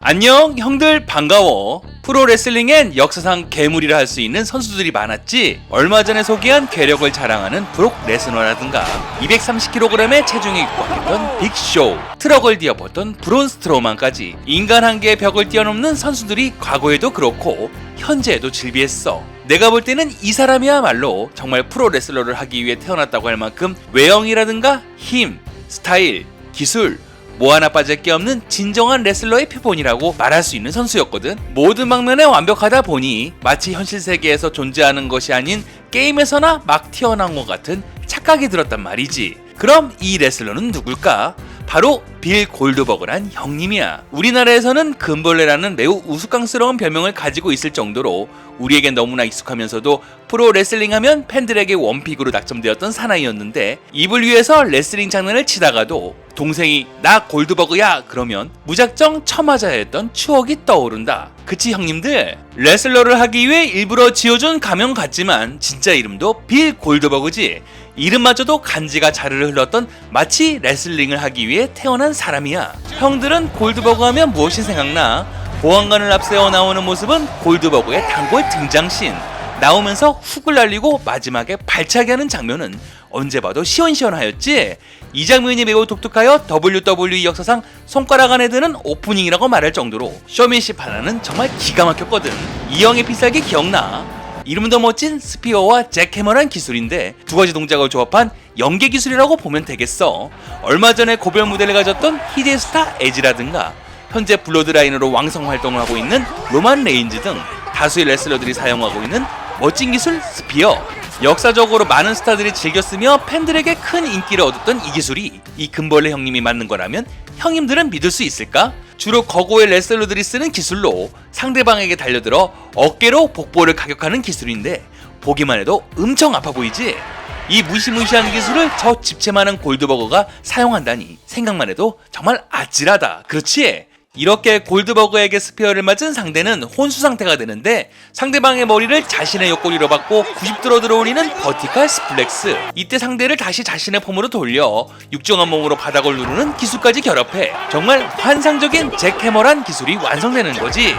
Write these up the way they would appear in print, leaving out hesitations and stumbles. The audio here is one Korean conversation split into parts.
안녕 형들 반가워. 프로레슬링엔 역사상 괴물이라 할 수 있는 선수들이 많았지. 얼마 전에 소개한 괴력을 자랑하는 브록 레스너라든가 230kg의 체중에 육박했던 빅쇼, 트럭을 뒤엎었던 브론 스트로만까지 인간 한계의 벽을 뛰어넘는 선수들이 과거에도 그렇고 현재에도 즐비했어. 내가 볼 때는 이 사람이야말로 정말 프로레슬러를 하기 위해 태어났다고 할 만큼 외형이라든가 힘, 스타일, 기술 뭐 하나 빠질 게 없는 진정한 레슬러의 표본이라고 말할 수 있는 선수였거든. 모든 방면에 완벽하다 보니 마치 현실 세계에서 존재하는 것이 아닌 게임에서나 막 튀어나온 것 같은 착각이 들었단 말이지. 그럼 이 레슬러는 누굴까? 바로 빌 골드버그란 형님이야. 우리나라에서는 금벌레라는 매우 우스꽝스러운 별명을 가지고 있을 정도로 우리에겐 너무나 익숙하면서도 프로 레슬링 하면 팬들에게 원픽으로 낙점되었던 사나이였는데, 입을 위해서 레슬링 장난을 치다가도 동생이 나 골드버그야 그러면 무작정 쳐맞아야 했던 추억이 떠오른다. 그치 형님들? 레슬러를 하기 위해 일부러 지어준 가명 같지만 진짜 이름도 빌 골드버그지. 이름마저도 간지가 자르르 흘렀던 마치 레슬링을 하기 위해 태어난 사람이야. 형들은 골드버그 하면 무엇이 생각나? 보안관을 앞세워 나오는 모습은 골드버그의 단골 등장씬. 나오면서 훅을 날리고 마지막에 발차기 하는 장면은 언제 봐도 시원시원하였지. 이 장면이 매우 독특하여 WWE 역사상 손가락 안에 드는 오프닝이라고 말할 정도로 쇼맨십 하나는 정말 기가 막혔거든. 이 형의 필살기 기억나? 이름도 멋진 스피어와 잭해머란 기술인데 두 가지 동작을 조합한 연계 기술이라고 보면 되겠어. 얼마 전에 고별 무대를 가졌던 희대의 스타 에지라든가 현재 블러드라인으로 왕성 활동을 하고 있는 로만 레인즈 등 다수의 레슬러들이 사용하고 있는 멋진 기술 스피어. 역사적으로 많은 스타들이 즐겼으며 팬들에게 큰 인기를 얻었던 이 기술이 이 금벌레 형님이 맞는 거라면 형님들은 믿을 수 있을까? 주로 거고의 레슬러들이 쓰는 기술로 상대방에게 달려들어 어깨로 복부를 가격하는 기술인데 보기만 해도 엄청 아파 보이지? 이 무시무시한 기술을 저 집채 많은 골드버거가 사용한다니 생각만 해도 정말 아찔하다. 그렇지? 이렇게 골드버그에게 스피어를 맞은 상대는 혼수 상태가 되는데 상대방의 머리를 자신의 옆구리로 받고 90도로 들어올리는 버티컬 스플렉스. 이때 상대를 다시 자신의 폼으로 돌려 육중한 몸으로 바닥을 누르는 기술까지 결합해 정말 환상적인 잭해머란 기술이 완성되는 거지.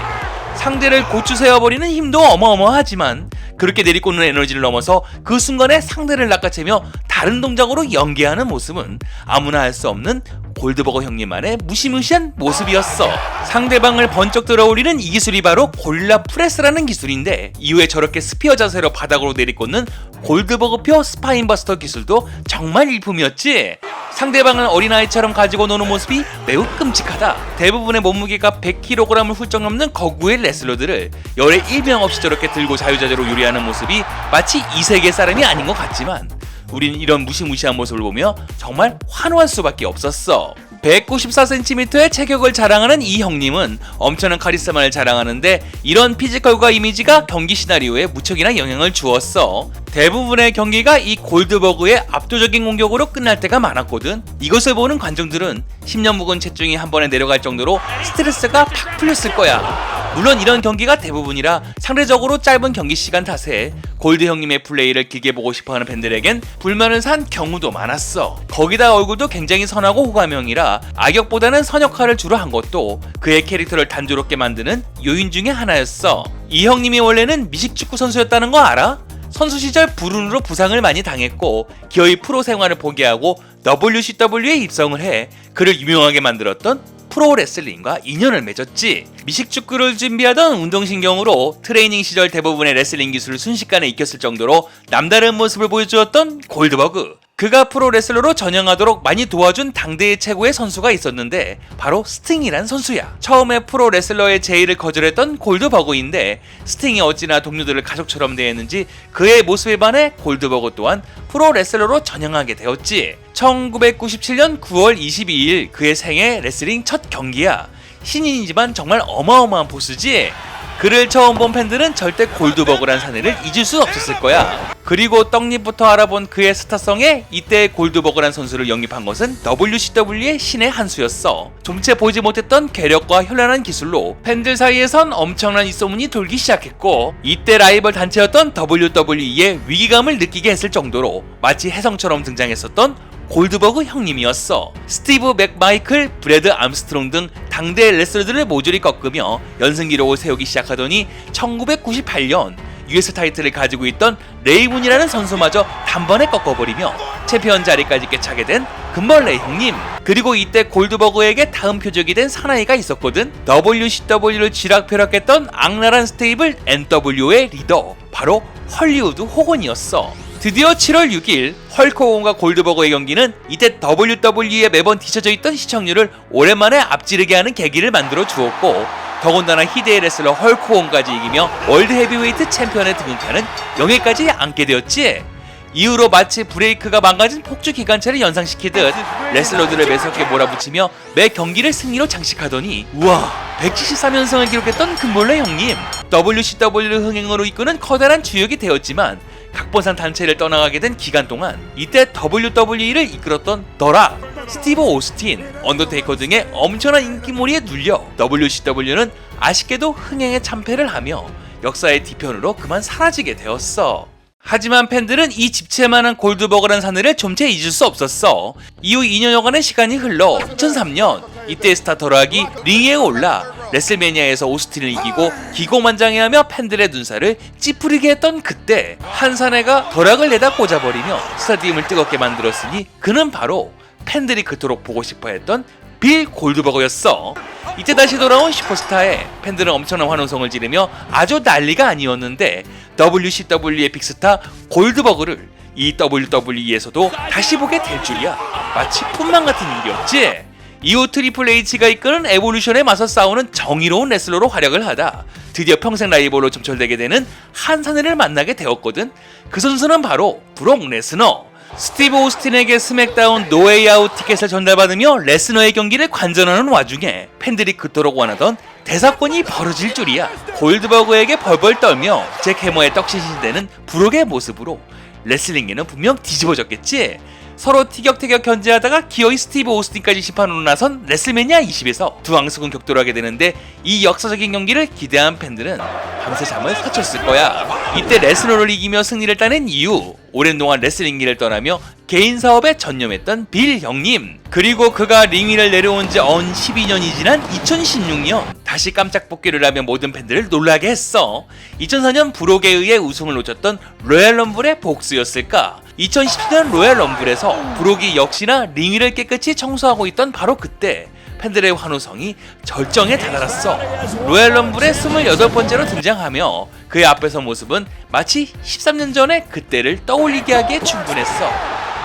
상대를 고추 세워버리는 힘도 어마어마하지만 그렇게 내리꽂는 에너지를 넘어서 그 순간에 상대를 낚아채며 다른 동작으로 연계하는 모습은 아무나 할 수 없는 골드버거 형님만의 무시무시한 모습이었어. 상대방을 번쩍 들어올리는 이 기술이 바로 고릴라 프레스라는 기술인데 이후에 저렇게 스피어 자세로 바닥으로 내리꽂는 골드버거표 스파인버스터 기술도 정말 일품이었지. 상대방을 어린아이처럼 가지고 노는 모습이 매우 끔찍하다. 대부분의 몸무게가 100kg을 훌쩍 넘는 거구의 레슬러들을 열에 일명 없이 저렇게 들고 자유자재로 요리하는 모습이 마치 이 세계 사람이 아닌 것 같지만 우린 이런 무시무시한 모습을 보며 정말 환호할 수밖에 없었어. 194cm의 체격을 자랑하는 이 형님은 엄청난 카리스마를 자랑하는데 이런 피지컬과 이미지가 경기 시나리오에 무척이나 영향을 주었어. 대부분의 경기가 이 골드버그의 압도적인 공격으로 끝날 때가 많았거든. 이것을 보는 관중들은 10년 묵은 체중이 한 번에 내려갈 정도로 스트레스가 팍 풀렸을 거야. 물론 이런 경기가 대부분이라 상대적으로 짧은 경기 시간 탓에 골드 형님의 플레이를 길게 보고 싶어하는 팬들에겐 불만을 산 경우도 많았어. 거기다 얼굴도 굉장히 선하고 호감형이라 악역보다는 선역할을 주로 한 것도 그의 캐릭터를 단조롭게 만드는 요인 중에 하나였어. 이 형님이 원래는 미식축구 선수였다는 거 알아? 선수 시절 불운으로 부상을 많이 당했고 기어이 프로 생활을 포기하고 WCW에 입성을 해 그를 유명하게 만들었던 프로레슬링과 인연을 맺었지. 미식축구를 준비하던 운동신경으로 트레이닝 시절 대부분의 레슬링 기술을 순식간에 익혔을 정도로 남다른 모습을 보여주었던 골드버그. 그가 프로레슬러로 전향하도록 많이 도와준 당대의 최고의 선수가 있었는데 바로 스팅이란 선수야. 처음에 프로레슬러의 제의를 거절했던 골드버그인데 스팅이 어찌나 동료들을 가족처럼 대했는지 그의 모습에 반해 골드버그 또한 프로레슬러로 전향하게 되었지. 1997년 9월 22일 그의 생애 레슬링 첫 경기야. 신인이지만 정말 어마어마한 보스지. 그를 처음 본 팬들은 절대 골드버그란 사내를 잊을 수 없었을 거야. 그리고 떡잎부터 알아본 그의 스타성에 이때 골드버그란 선수를 영입한 것은 WCW의 신의 한 수였어. 좀채 보지 못했던 괴력과 현란한 기술로 팬들 사이에선 엄청난 입소문이 돌기 시작했고 이때 라이벌 단체였던 WWE의 위기감을 느끼게 했을 정도로 마치 혜성처럼 등장했었던 골드버그 형님이었어. 스티브 맥마이클, 브래드 암스트롱 등 당대 레슬러들을 모조리 꺾으며 연승 기록을 세우기 시작하더니 1998년 US 타이틀을 가지고 있던 레이문이라는 선수마저 단번에 꺾어버리며 챔피언 자리까지 꿰차게 된 금벌레 형님. 그리고 이때 골드버그에게 다음 표적이 된 사나이가 있었거든. WCW를 쥐락펴락했던 악랄한 스테이블 NW의 리더, 바로 헐리우드 호건이었어. 드디어 7월 6일 헐크 호건과 골드버거의 경기는 이때 WWE에 매번 뒤처져 있던 시청률을 오랜만에 앞지르게 하는 계기를 만들어 주었고, 더군다나 희대의 레슬러 헐크 호건까지 이기며 월드 헤비웨이트 챔피언에 등극하는 영예까지 안게 되었지. 이후로 마치 브레이크가 망가진 폭주 기관차를 연상시키듯 레슬러들을 매섭게 몰아붙이며 매 경기를 승리로 장식하더니, 우와, 173연승을 기록했던 금볼레 형님. WCW를 흥행으로 이끄는 커다란 주역이 되었지만 각본상 단체를 떠나가게 된 기간 동안 이때 WWE를 이끌었던 더락, 스티브 오스틴, 언더테이커 등의 엄청난 인기몰이에 눌려 WCW는 아쉽게도 흥행에 참패를 하며 역사의 뒤편으로 그만 사라지게 되었어. 하지만 팬들은 이 집채만한 골드버거란 사내를 좀채 잊을 수 없었어. 이후 2년여간의 시간이 흘러 2003년 이때 스타 더락이 링에 올라 레슬매니아에서 오스틴을 이기고 기고만장해하며 팬들의 눈살을 찌푸리게 했던 그때 한 사내가 더락을 내다 꽂아버리며 스타디움을 뜨겁게 만들었으니 그는 바로 팬들이 그토록 보고 싶어했던 빌 골드버거였어. 이때 다시 돌아온 슈퍼스타에 팬들은 엄청난 환호성을 지르며 아주 난리가 아니었는데 WCW의 빅스타 골드버거를 이 WWE에서도 다시 보게 될 줄이야. 마치 꿈만 같은 일이었지. 이후 트리플 H가 이끄는 에볼루션에 맞서 싸우는 정의로운 레슬러로 활약을 하다 드디어 평생 라이벌로 점철되게 되는 한 사내를 만나게 되었거든. 그 선수는 바로 브록 레스너. 스티브 오스틴에게 스맥다운 노웨이 아웃 티켓을 전달받으며 레스너의 경기를 관전하는 와중에 팬들이 그토록 원하던 대사건이 벌어질 줄이야. 골드버그에게 벌벌 떨며 잭 해머의 떡신신되는 브록의 모습으로 레슬링에는 분명 뒤집어졌겠지. 서로 티격태격 견제하다가 기어이 스티브 오스틴까지 심판으로 나선 레슬매니아 20에서 두 앙숙은 격돌하게 되는데 이 역사적인 경기를 기대한 팬들은 밤새 잠을 설쳤을 거야. 이때 레스너를 이기며 승리를 따낸 이후 오랜 동안 레슬링기를 떠나며 개인 사업에 전념했던 빌 형님. 그리고 그가 링 위를 내려온 지 언 12년이 지난 2016년 다시 깜짝 복귀를 하며 모든 팬들을 놀라게 했어. 2004년 브록에 의해 우승을 놓쳤던 로얄 럼블의 복수였을까? 2017년 로얄 럼블에서 브록이 역시나 링 위를 깨끗이 청소하고 있던 바로 그때 팬들의 환호성이 절정에 다다랐어. 로얄 럼블의 28번째로 등장하며 그의 앞에서 모습은 마치 13년 전의 그때를 떠올리게 하기에 충분했어.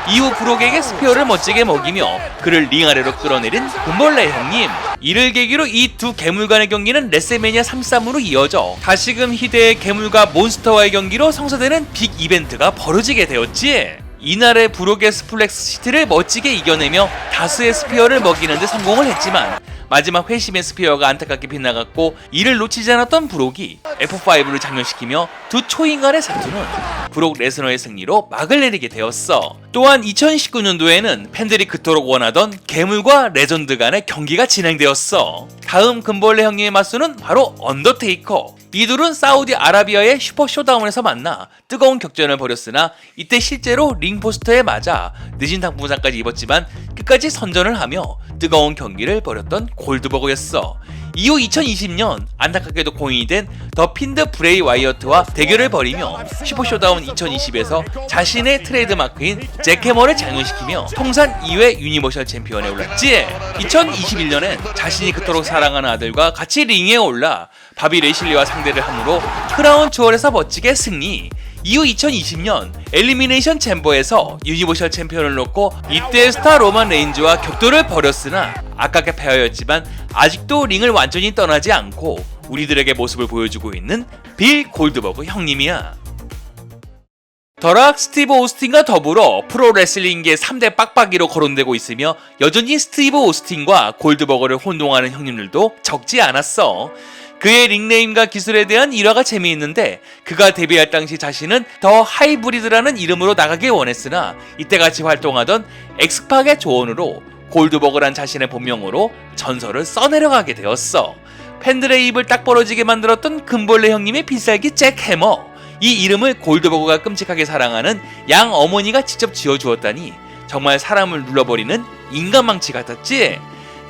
이후 브록에게 스피어를 멋지게 먹이며 그를 링 아래로 끌어내린 금벌레 형님. 이를 계기로 이 두 괴물 간의 경기는 레슬매니아 33으로 이어져 다시금 희대의 괴물과 몬스터와의 경기로 성사되는 빅 이벤트가 벌어지게 되었지. 이날의 브록의 스플렉스 시티를 멋지게 이겨내며 다수의 스피어를 먹이는 데 성공을 했지만 마지막 회심의 스피어가 안타깝게 빗나갔고 이를 놓치지 않았던 브록이 F5를 장렬시키며 두 초인간의 사투는 브록 레스너의 승리로 막을 내리게 되었어. 또한 2019년도에는 팬들이 그토록 원하던 괴물과 레전드 간의 경기가 진행되었어. 다음 금벌레 형님의 맞수는 바로 언더테이커. 이 둘은 사우디아라비아의 슈퍼 쇼다운에서 만나 뜨거운 격전을 벌였으나 이때 실제로 링 포스터에 맞아 늦은 당분간까지 입었지만 끝까지 선전을 하며 뜨거운 경기를 벌였던 골드버거였어. 이후 2020년 안타깝게도 공인이 된 더 핀드 브레이 와이어트와 대결을 벌이며 슈퍼쇼다운 2020에서 자신의 트레이드 마크인 잭 해머를 장렬시키며 통산 2회 유니버셜 챔피언에 올랐지. 2021년엔 자신이 그토록 사랑하는 아들과 같이 링에 올라 바비 레이실리와 상대를 함으로 크라운 주얼에서 멋지게 승리. 이후 2020년 엘리미네이션 챔버에서 유니버셜 챔피언을 놓고 이때 스타 로만 레인즈와 격돌을 벌였으나 아깝게 패하였지만 아직도 링을 완전히 떠나지 않고 우리들에게 모습을 보여주고 있는 빌 골드버그 형님이야. 더락, 스티브 오스틴과 더불어 프로레슬링계 3대 빡빡이로 거론되고 있으며 여전히 스티브 오스틴과 골드버거를 혼동하는 형님들도 적지 않았어. 그의 닉네임과 기술에 대한 일화가 재미있는데 그가 데뷔할 당시 자신은 더 하이브리드라는 이름으로 나가길 원했으나 이때 같이 활동하던 엑스팍의 조언으로 골드버거란 자신의 본명으로 전설을 써내려가게 되었어. 팬들의 입을 딱 벌어지게 만들었던 금벌레 형님의 필살기 잭 해머. 이 이름을 골드버거가 끔찍하게 사랑하는 양 어머니가 직접 지어주었다니 정말 사람을 눌러버리는 인간망치 같았지.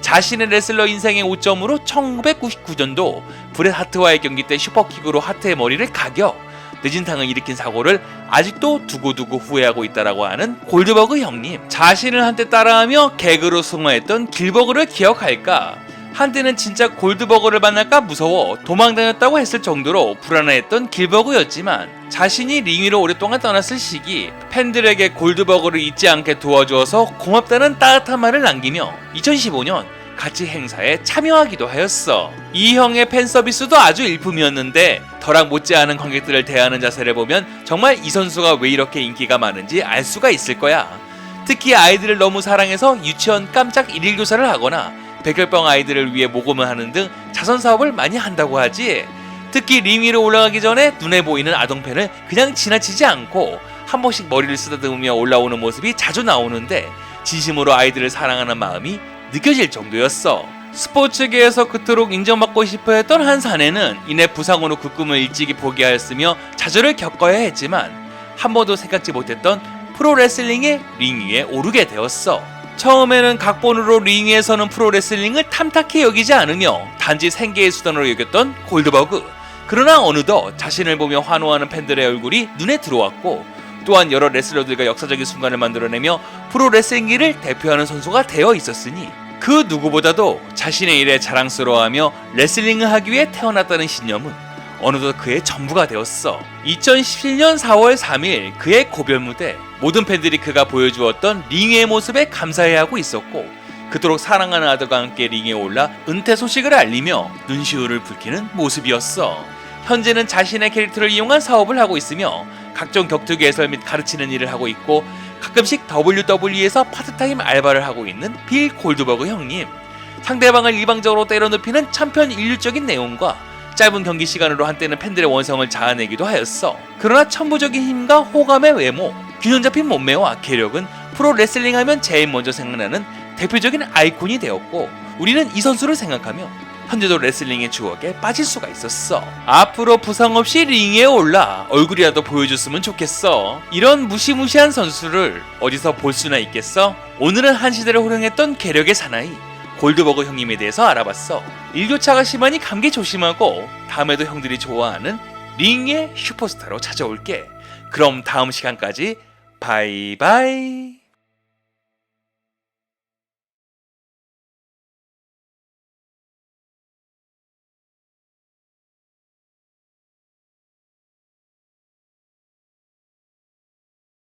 자신의 레슬러 인생의 오점으로 1999년도 브렛 하트와의 경기 때 슈퍼킥으로 하트의 머리를 가겨 늦은 탕을 일으킨 사고를 아직도 두고두고 후회하고 있다라고 하는 골드버그 형님. 자신을 한때 따라하며 개그로 승화했던 길버그를 기억할까? 한때는 진짜 골드버그를 만날까 무서워 도망다녔다고 했을 정도로 불안해했던 길버그였지만 자신이 링 위로 오랫동안 떠났을 시기 팬들에게 골드버그를 잊지 않게 도와주어서 고맙다는 따뜻한 말을 남기며 2015년 같이 행사에 참여하기도 하였어. 이 형의 팬서비스도 아주 일품이었는데 더락 못지않은 관객들을 대하는 자세를 보면 정말 이 선수가 왜 이렇게 인기가 많은지 알 수가 있을 거야. 특히 아이들을 너무 사랑해서 유치원 깜짝 일일 교사를 하거나 백혈병 아이들을 위해 모금을 하는 등 자선 사업을 많이 한다고 하지. 특히 링 위로 올라가기 전에 눈에 보이는 아동팬을 그냥 지나치지 않고 한 번씩 머리를 쓰다듬으며 올라오는 모습이 자주 나오는데 진심으로 아이들을 사랑하는 마음이 느껴질 정도였어. 스포츠계에서 그토록 인정받고 싶어 했던 한 사내는 이내 부상으로 그 꿈을 일찍이 포기하였으며 좌절을 겪어야 했지만 한 번도 생각지 못했던 프로레슬링의 링 위에 오르게 되었어. 처음에는 각본으로 링 위에 서는 프로레슬링을 탐탁히 여기지 않으며 단지 생계의 수단으로 여겼던 골드버그. 그러나 어느덧 자신을 보며 환호하는 팬들의 얼굴이 눈에 들어왔고 또한 여러 레슬러들과 역사적인 순간을 만들어내며 프로레슬링계를 대표하는 선수가 되어 있었으니 그 누구보다도 자신의 일에 자랑스러워하며 레슬링을 하기 위해 태어났다는 신념은 어느덧 그의 전부가 되었어. 2017년 4월 3일 그의 고별 무대, 모든 팬들이 그가 보여주었던 링의 모습에 감사해하고 있었고 그토록 사랑하는 아들과 함께 링에 올라 은퇴 소식을 알리며 눈시울을 붉히는 모습이었어. 현재는 자신의 캐릭터를 이용한 사업을 하고 있으며 각종 격투기 해설 및 가르치는 일을 하고 있고 가끔씩 WWE에서 파트타임 알바를 하고 있는 빌 골드버그 형님. 상대방을 일방적으로 때려눕히는 참편 일률적인 내용과 짧은 경기 시간으로 한때는 팬들의 원성을 자아내기도 하였어. 그러나 천부적인 힘과 호감의 외모, 균형 잡힌 몸매와 계력은 프로레슬링 하면 제일 먼저 생각나는 대표적인 아이콘이 되었고 우리는 이 선수를 생각하며 현재도 레슬링의 추억에 빠질 수가 있었어. 앞으로 부상 없이 링에 올라 얼굴이라도 보여줬으면 좋겠어. 이런 무시무시한 선수를 어디서 볼 수나 있겠어? 오늘은 한 시대를 호령했던 계력의 사나이 골드버그 형님에 대해서 알아봤어. 일교차가 심하니 감기 조심하고 다음에도 형들이 좋아하는 링의 슈퍼스타로 찾아올게. 그럼 다음 시간까지 바이바이.